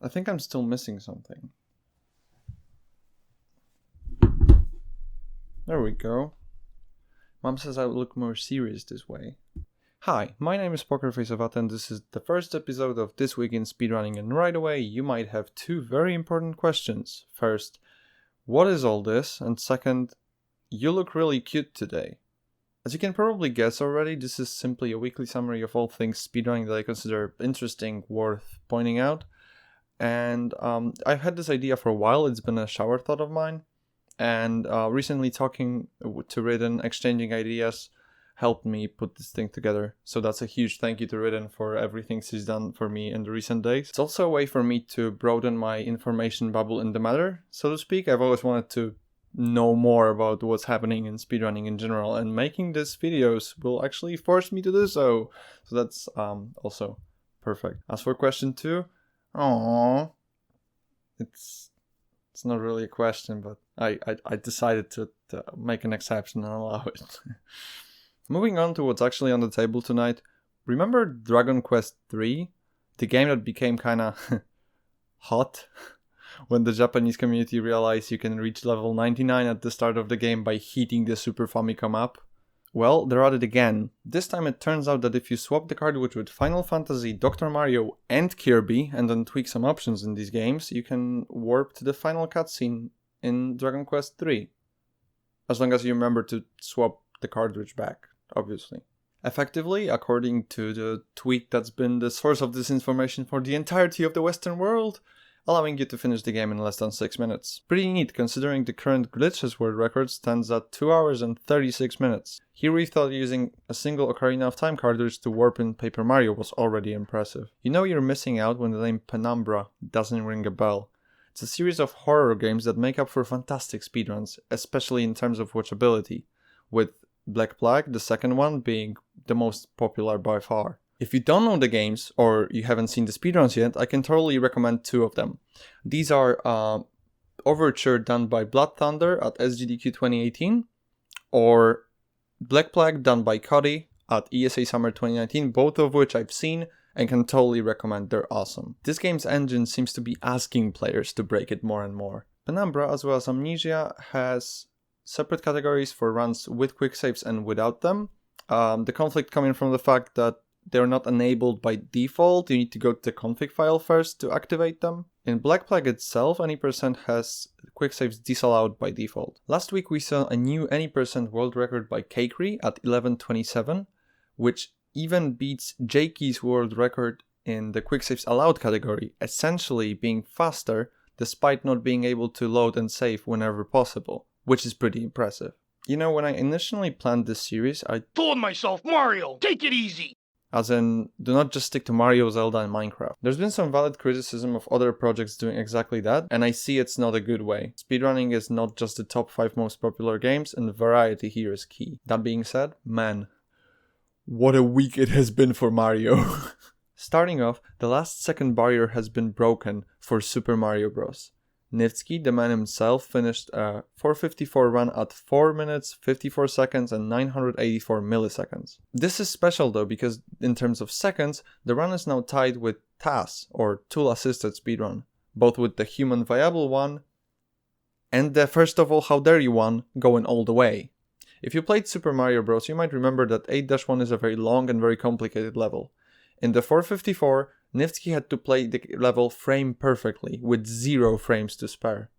I think I'm still missing something. There we go. Mom says I look more serious this way. Hi, my name is Pokerfaceovat and this is the first episode of This Week in Speedrunning, and right away you might have two very important questions. First, what is all this? And second, you look really cute today. As you can probably guess already, this is simply a weekly summary of all things speedrunning that I consider interesting, worth pointing out. And I've had this idea for a while. It's been a shower thought of mine. And recently talking to Ridden, exchanging ideas, helped me put this thing together. So that's a huge thank you to Ridden for everything she's done for me in the recent days. It's also a way for me to broaden my information bubble in the matter, so to speak. I've always wanted to know more about what's happening in speedrunning in general, and making these videos will actually force me to do so. So that's also perfect. As for question 2, it's not really a question, but I decided to make an exception and allow it. Moving on to what's actually on the table tonight. Remember Dragon Quest III? The game that became kinda hot when the Japanese community realized you can reach level 99 at the start of the game by heating the Super Famicom up? Well, they're at it again. This time it turns out that if you swap the cartridge with Final Fantasy, Dr. Mario and Kirby and then tweak some options in these games, you can warp to the final cutscene in Dragon Quest III. As long as you remember to swap the cartridge back, obviously. Effectively, according to the tweet that's been the source of this information for the entirety of the Western world, allowing you to finish the game in less than 6 minutes. Pretty neat, considering the current Glitches world record stands at 2 hours and 36 minutes. Here we thought using a single Ocarina of Time cartridge to warp in Paper Mario was already impressive. You know you're missing out when the name Penumbra doesn't ring a bell. It's a series of horror games that make up for fantastic speedruns, especially in terms of watchability, with Black Plague, the second one, being the most popular by far. If you don't know the games, or you haven't seen the speedruns yet, I can totally recommend 2 of them. These are Overture done by Blood Thunder at SGDQ 2018, or Black Plague done by Cody at ESA Summer 2019, both of which I've seen and can totally recommend. They're awesome. This game's engine seems to be asking players to break it more and more. Penumbra, as well as Amnesia, has separate categories for runs with quick saves and without them. The conflict coming from the fact that they're not enabled by default. You need to go to the config file first to activate them. In Black Plague itself, any percent has quick saves disallowed by default. Last week we saw a new any percent world record by Kakri at 11:27, which even beats Jakey's world record in the quick saves allowed category, essentially being faster despite not being able to load and save whenever possible, which is pretty impressive. You know, when I initially planned this series, I told myself, Mario, take it easy! As in, do not just stick to Mario, Zelda, and Minecraft. There's been some valid criticism of other projects doing exactly that, and I see it's not a good way. Speedrunning is not just the top 5 most popular games, and variety here is key. That being said, man, what a week it has been for Mario. Starting off, the last second barrier has been broken for Super Mario Bros. Niftski, the man himself, finished a 4:54 run at 4 minutes, 54 seconds and 984 milliseconds. This is special though, because in terms of seconds, the run is now tied with TAS, or Tool Assisted Speedrun, both with the Human Viable one and the First of All How Dare You one going all the way. If you played Super Mario Bros, you might remember that 8-1 is a very long and very complicated level. In the 4:54, Niftski had to play the level frame perfectly, with 0 frames to spare.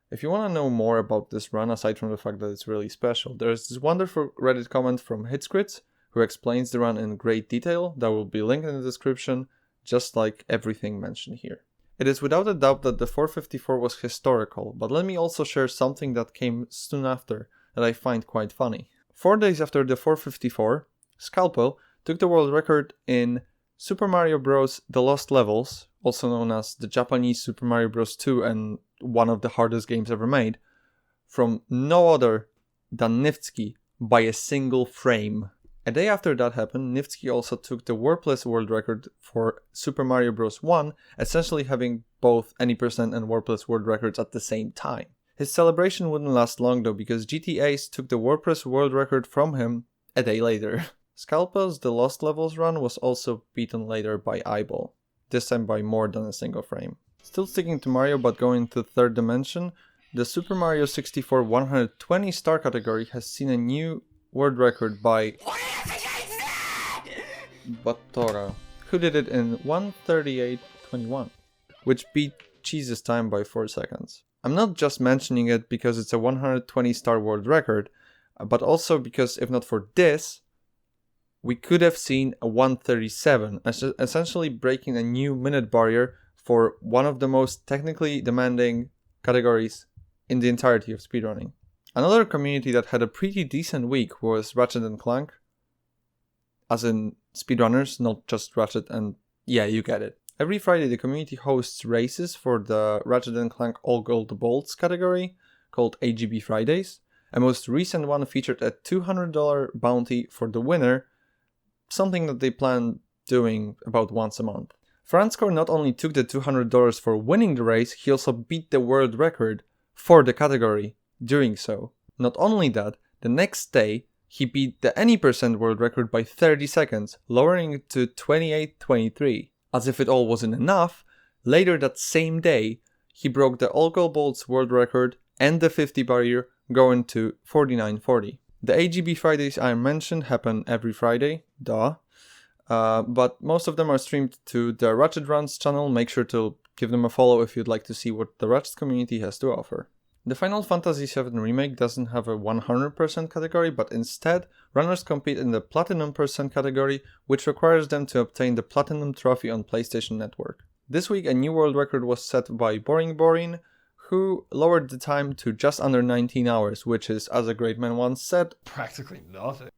If you want to know more about this run, aside from the fact that it's really special, there's this wonderful Reddit comment from Hitscrits, who explains the run in great detail, that will be linked in the description, just like everything mentioned here. It is without a doubt that the 4:54 was historical, but let me also share something that came soon after that I find quite funny. 4 days after the 4:54, Scalpel took the world record in Super Mario Bros. The Lost Levels, also known as the Japanese Super Mario Bros. 2 and one of the hardest games ever made, from no other than Niftski by a single frame. A day after that happened, Niftski also took the Warpless world record for Super Mario Bros. 1, essentially having both any percent and Warpless world records at the same time. His celebration wouldn't last long though, because GT Ace took the Warpless world record from him a day later. Scalpel's The Lost Levels run was also beaten later by iBall, this time by more than a single frame. Still sticking to Mario but going to third dimension, the Super Mario 64 120 star category has seen a new world record by Batora, who did it in 1:38.21, which beat Cheese's time by 4 seconds. I'm not just mentioning it because it's a 120 star world record, but also because if not for this, we could have seen a 1:37, essentially breaking a new minute barrier for one of the most technically demanding categories in the entirety of speedrunning. Another community that had a pretty decent week was Ratchet & Clank, as in speedrunners, not just Ratchet and yeah, you get it. Every Friday the community hosts races for the Ratchet & Clank All Gold Bolts category, called AGB Fridays. A most recent one featured a $200 bounty for the winner, something that they plan doing about once a month. Franzcore not only took the $200 for winning the race, he also beat the world record for the category doing so. Not only that, the next day he beat the any percent world record by 30 seconds, lowering it to 28.23. As if it all wasn't enough, later that same day, he broke the All Gold Bolts world record and the 50 barrier, going to 49.40. The AGB Fridays I mentioned happen every Friday, but most of them are streamed to the Ratchet Runs channel. Make sure to give them a follow if you'd like to see what the Ratchet community has to offer. The Final Fantasy VII Remake doesn't have a 100% category, but instead, runners compete in the Platinum % category, which requires them to obtain the Platinum Trophy on PlayStation Network. This week a new world record was set by Boring, who lowered the time to just under 19 hours, which is, as a great man once said, practically nothing.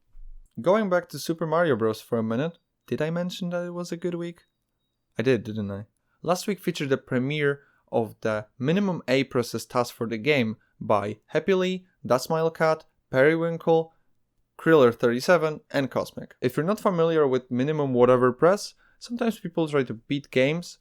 Going back to Super Mario Bros. For a minute, did I mention that it was a good week? I did, didn't I? Last week featured the premiere of the minimum A process task for the game by Happily, That Smile Cat, Periwinkle, Kriller37, and Cosmic. If you're not familiar with minimum whatever press, sometimes people try to beat games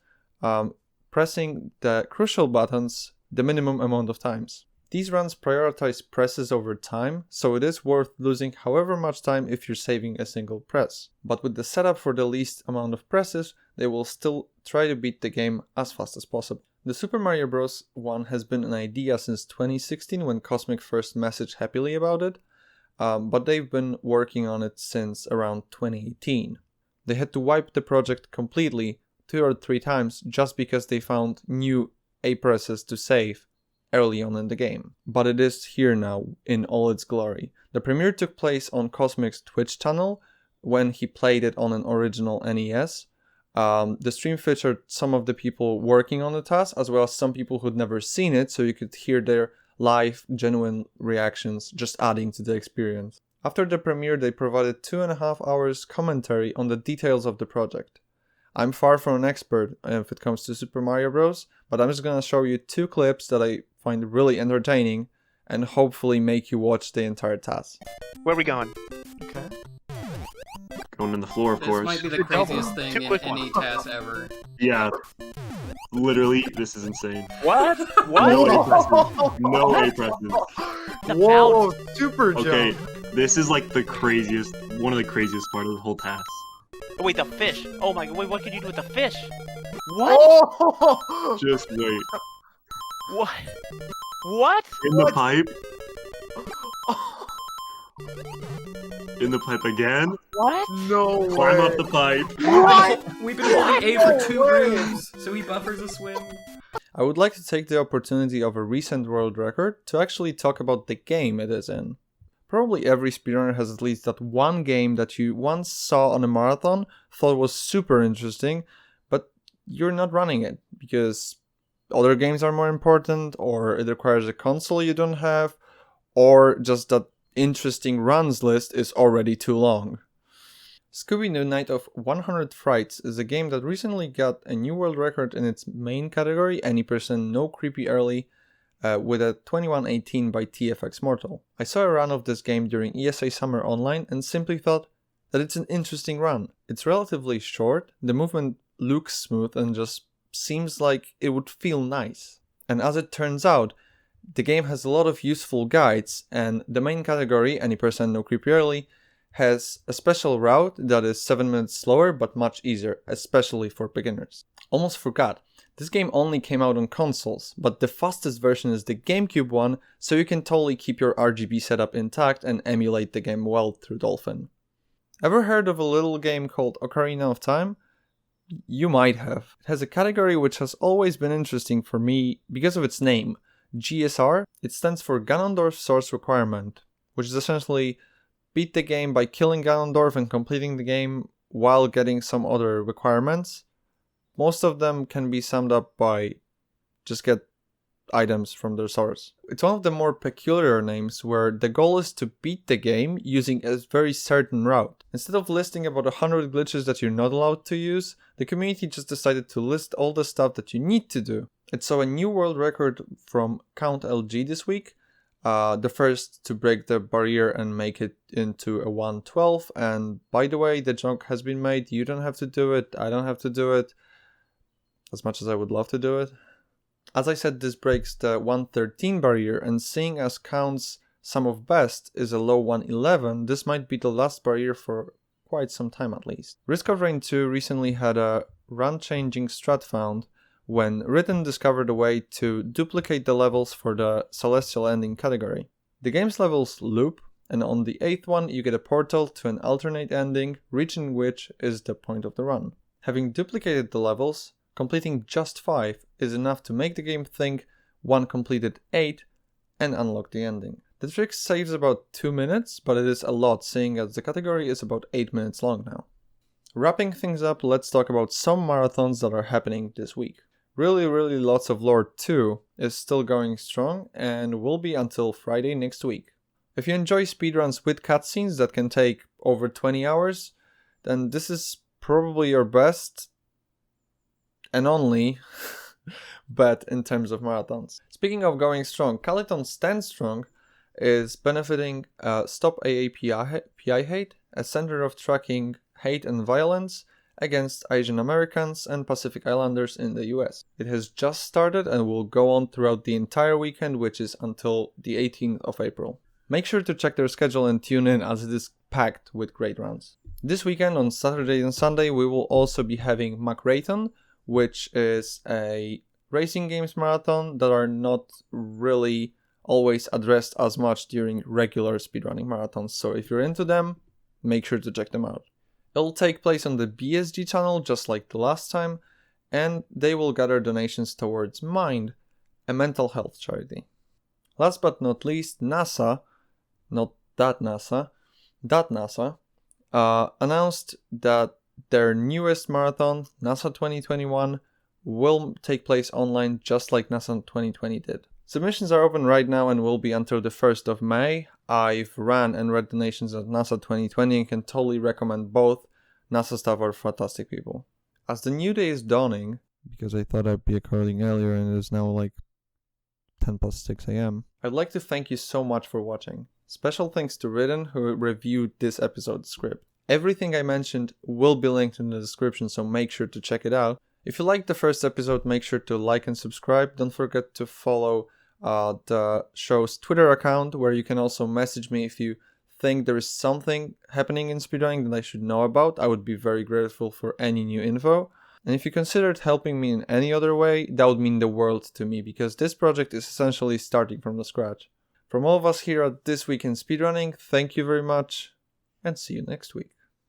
pressing the crucial buttons the minimum amount of times. These runs prioritize presses over time, so it is worth losing however much time if you're saving a single press. But with the setup for the least amount of presses, they will still try to beat the game as fast as possible. The Super Mario Bros. One has been an idea since 2016 when Cosmic first messaged Happily about it, but they've been working on it since around 2018. They had to wipe the project completely 2 or 3 times just because they found new A presses to save early on in the game. But it is here now in all its glory. The premiere took place on Cosmic's Twitch channel when he played it on an original NES. The stream featured some of the people working on the task, as well as some people who'd never seen it, so you could hear their live, genuine reactions, just adding to the experience. After the premiere, they provided 2.5 hours commentary on the details of the project. I'm far from an expert if it comes to Super Mario Bros., but I'm just gonna show you 2 clips that I find really entertaining and hopefully make you watch the entire task. Where are we going? Okay. Going in the floor, of course. This might be the craziest thing in any task ever. Yeah. Literally, this is insane. What? No What? A presses. No A presses. Whoa, super jump. Okay, this is like the craziest, one of the craziest part of the whole task. Oh, wait, the fish. Oh my god, wait, what can you do with the fish? What? Oh! Just wait. What? What? In the pipe. In the pipe again. What? No way. Climb up the pipe. What? We've been holding A for 2 rooms, so he buffers a swim. I would like to take the opportunity of a recent world record to actually talk about the game it is in. Probably every speedrunner has at least that one game that you once saw on a marathon, thought was super interesting, but you're not running it because other games are more important, or it requires a console you don't have, or just that interesting runs list is already too long. Scooby-Doo Night of 100 Frights is a game that recently got a new world record in its main category, any person no creepy early, with a 21:18 by TFX Mortal. I saw a run of this game during ESA Summer Online and simply thought that it's an interesting run. It's relatively short, the movement looks smooth and just seems like it would feel nice. And as it turns out, the game has a lot of useful guides, and the main category, any person no creepy early, has a special route that is 7 minutes slower but much easier, especially for beginners. Almost forgot, This game only came out on consoles, but the fastest version is the GameCube one, so you can totally keep your RGB setup intact and emulate the game well through Dolphin. Ever heard of a little game called Ocarina of Time? You might have. It has a category which has always been interesting for me because of its name, GSR. It stands for Ganondorf Source Requirement, which is essentially beat the game by killing Ganondorf and completing the game while getting some other requirements. Most of them can be summed up by just get items from their source. It's one of the more peculiar names where the goal is to beat the game using a very certain route. Instead of listing about 100 glitches that you're not allowed to use, the community just decided to list all the stuff that you need to do. It saw a new world record from Count LG this week, the first to break the barrier and make it into a 112, and by the way, the joke has been made, you don't have to do it, I don't have to do it, as much as I would love to do it. As I said, this breaks the 113 barrier, and seeing as Count's sum of best is a low 111, this might be the last barrier for quite some time at least. Risk of Rain 2 recently had a run-changing strat found when Ritten discovered a way to duplicate the levels for the Celestial Ending category. The game's levels loop, and on the 8th one you get a portal to an alternate ending, reaching which is the point of the run. Having duplicated the levels, completing just 5 is enough to make the game think one completed 8 and unlock the ending. The trick saves about 2 minutes, but it is a lot seeing as the category is about 8 minutes long now. Wrapping things up, let's talk about some marathons that are happening this week. Really Lots of Lore 2 is still going strong and will be until Friday next week. If you enjoy speedruns with cutscenes that can take over 20 hours, then this is probably your best and only bet in terms of marathons. Speaking of going strong, Caliton Stand Strong is benefiting Stop AAPI Hate, a center of tracking hate and violence against Asian Americans and Pacific Islanders in the US. It has just started and will go on throughout the entire weekend, which is until the 18th of April. Make sure to check their schedule and tune in as it is packed with great runs. This weekend on Saturday and Sunday we will also be having McRayton, which is a racing games marathon that are not really always addressed as much during regular speedrunning marathons, so if you're into them, make sure to check them out. It'll take place on the BSG channel just like the last time, and they will gather donations towards Mind, a mental health charity. Last but not least, NASA, not that NASA, announced that their newest marathon, NASA 2021, will take place online just like NASA 2020 did. Submissions are open right now and will be until the 1st of May. I've ran and read donations at NASA 2020 and can totally recommend both. NASA staff are fantastic people. As the new day is dawning, because I thought I'd be recording earlier and it is now like 10 past 6 a.m., I'd like to thank you so much for watching. Special thanks to Ritten who reviewed this episode's script. Everything I mentioned will be linked in the description, so make sure to check it out. If you liked the first episode, make sure to like and subscribe. Don't forget to follow the show's Twitter account, where you can also message me if you think there is something happening in speedrunning that I should know about. I would be very grateful for any new info. And if you considered helping me in any other way, that would mean the world to me, because this project is essentially starting from the scratch. From all of us here at This Week in Speedrunning, thank you very much, and see you next week.